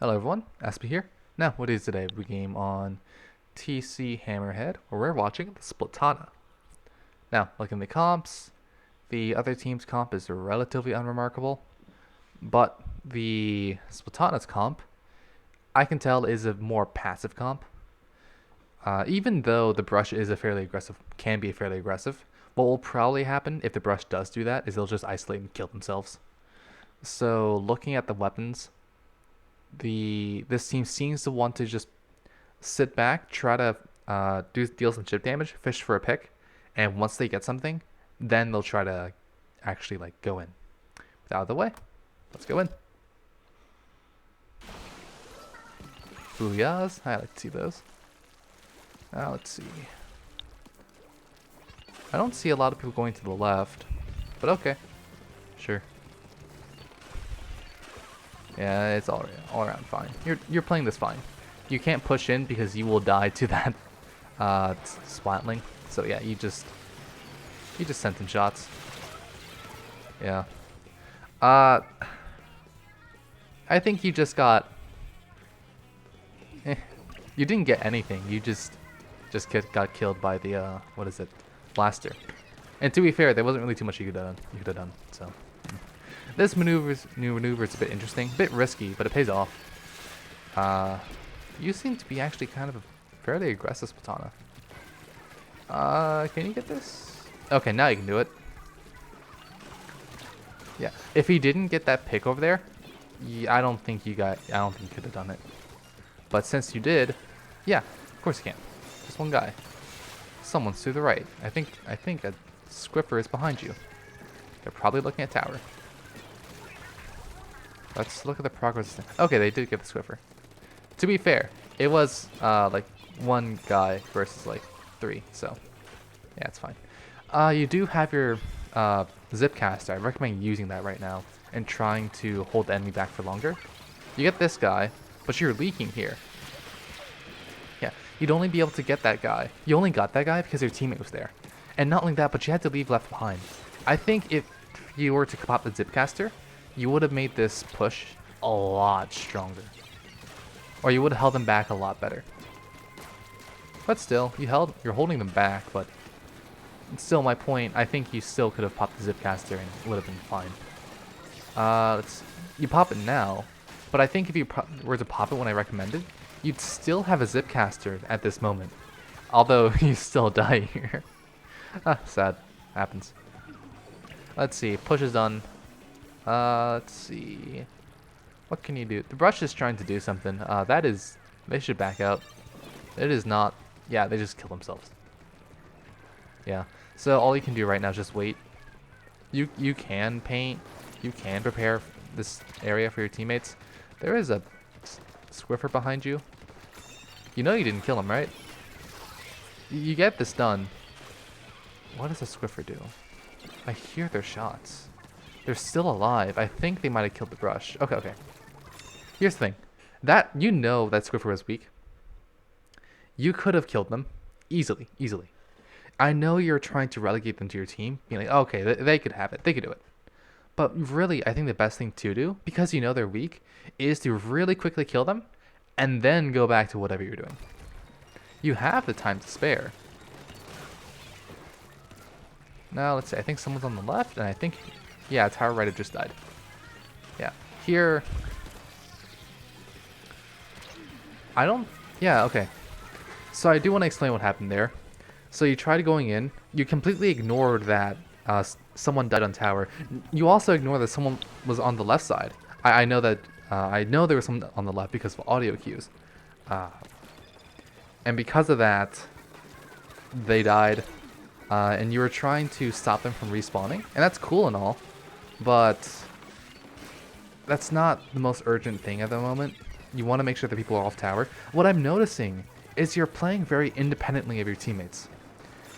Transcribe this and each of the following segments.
Hello everyone, Espurr here. Now, what is today? We game on TC Hammerhead, where we're watching the Splatana. Now, looking at the comps, the other team's comp is relatively unremarkable, but the Splatana's comp, I can tell, is a more passive comp. Even though the brush is can be fairly aggressive, what will probably happen if the brush does do that is they'll just isolate and kill themselves. So, looking at the weapons, this team seems to want to just sit back, try to deal some chip damage, fish for a pick, and once they get something, then they'll try to actually go in. Out of the way, let's go in. Booyahs, I like to see those. Now let's see. I don't see a lot of people going to the left, but okay, sure. Yeah, it's all around fine. You're playing this fine. You can't push in because you will die to that splatling. So yeah, you just sent in shots. Yeah. I think you just got. You didn't get anything. You just got killed by the what is it, blaster. And to be fair, there wasn't really too much you could have done. So. This new maneuver is a bit interesting, a bit risky, but it pays off. You seem to be actually kind of a fairly aggressive Splatana. Can you get this? Okay, now you can do it. Yeah, if he didn't get that pick over there, I don't think you could have done it. But since you did, yeah, of course you can. Just one guy. Someone's to the right. I think a Squiffer is behind you. They're probably looking at tower. Let's look at the progress. Okay, they did get the Squiffer. To be fair, it was like one guy versus like three, so yeah, it's fine. You do have your zip caster. I recommend using that right now and trying to hold the enemy back for longer. You get this guy, but you're leaking here. Yeah, you'd only be able to get that guy. You only got that guy because your teammate was there. And not only that, but you had to leave left behind. I think if you were to pop the zip caster, you would have made this push a lot stronger. Or you would have held them back a lot better. But still, you're holding them back, but still my point, I think you still could have popped the zip caster and it would have been fine. You pop it now, but I think if you were to pop it when I recommended, you'd still have a zip caster at this moment. Although you still die here. Sad. Happens. Let's see, push is done. Let's see. What can you do? The brush is trying to do something. They should back out. It is not. Yeah, they just kill themselves. Yeah. So all you can do right now is just wait. You can paint. You can prepare this area for your teammates. There is a Squiffer behind you. You know you didn't kill him, right? You get this done. What does a Squiffer do? I hear their shots. They're still alive. I think they might have killed the brush. Okay. Here's the thing. You know that Squiffer was weak. You could have killed them. Easily. I know you're trying to relegate them to your team. Being like, okay, they could have it. They could do it. But really, I think the best thing to do, because you know they're weak, is to really quickly kill them, and then go back to whatever you're doing. You have the time to spare. Now, let's see. I think someone's on the left, and I think... Yeah, tower right have just died. Yeah. Here... Yeah, okay. So I do want to explain what happened there. So you tried going in. You completely ignored that someone died on tower. You also ignored that someone was on the left side. I know that... I know there was someone on the left because of audio cues. And because of that, they died. And you were trying to stop them from respawning. And that's cool and all. But that's not the most urgent thing at the moment. You want to make sure that people are off tower. What I'm noticing is you're playing very independently of your teammates.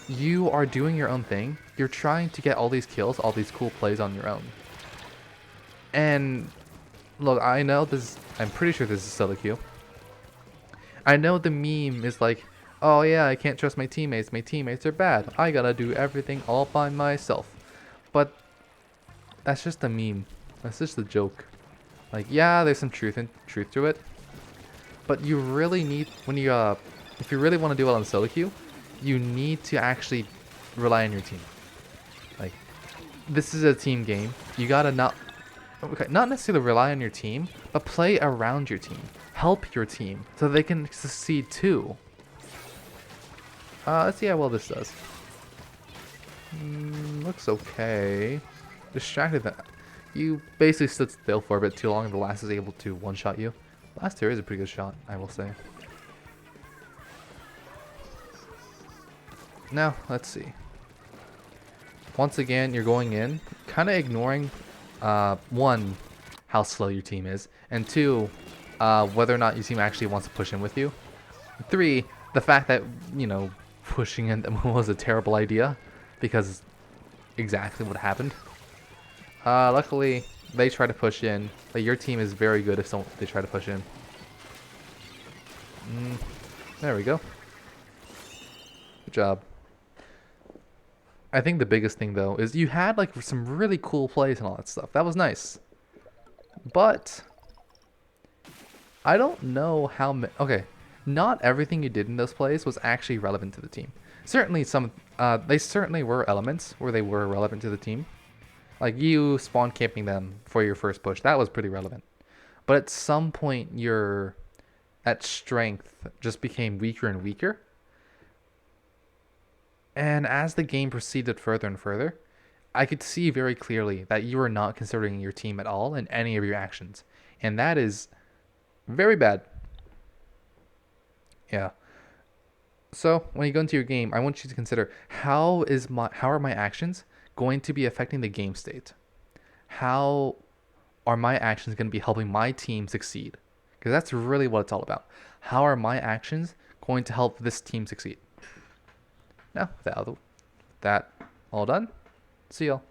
You are doing your own thing. You're trying to get all these kills, all these cool plays on your own. And look, I know this. I'm pretty sure this is solo queue. I know the meme is like, oh yeah, I can't trust my teammates. My teammates are bad. I gotta do everything all by myself. But that's just a meme. That's just a joke. Like, yeah, there's some truth to it. But you really need, when you, if you really want to do well in solo queue, you need to actually rely on your team. Like, this is a team game. You gotta not necessarily rely on your team, but play around your team. Help your team so they can succeed too. Let's see how well this does. Looks okay. Distracted that. You basically stood still for a bit too long and the last is able to one-shot you. Last here is a pretty good shot, I will say. Now, let's see. Once again, you're going in, kind of ignoring, one, how slow your team is, and two, whether or not your team actually wants to push in with you. Three, the fact that, you know, pushing in them was a terrible idea, because exactly what happened. Luckily, they try to push in, but your team is very good if they try to push in. There we go. Good job. I think the biggest thing though is you had like some really cool plays and all that stuff. That was nice. But I don't know how okay, not everything you did in those plays was actually relevant to the team. Certainly some they certainly were elements where they were relevant to the team. Like you spawn camping them for your first push. That was pretty relevant. But at some point your that strength just became weaker and weaker. And as the game proceeded further and further, I could see very clearly that you were not considering your team at all in any of your actions. And that is very bad. Yeah. So when you go into your game, I want you to consider how are my actions going to be affecting the game state? How are my actions going to be helping my team succeed? Because that's really what it's all about. How are my actions going to help this team succeed? Now, that all done. See y'all.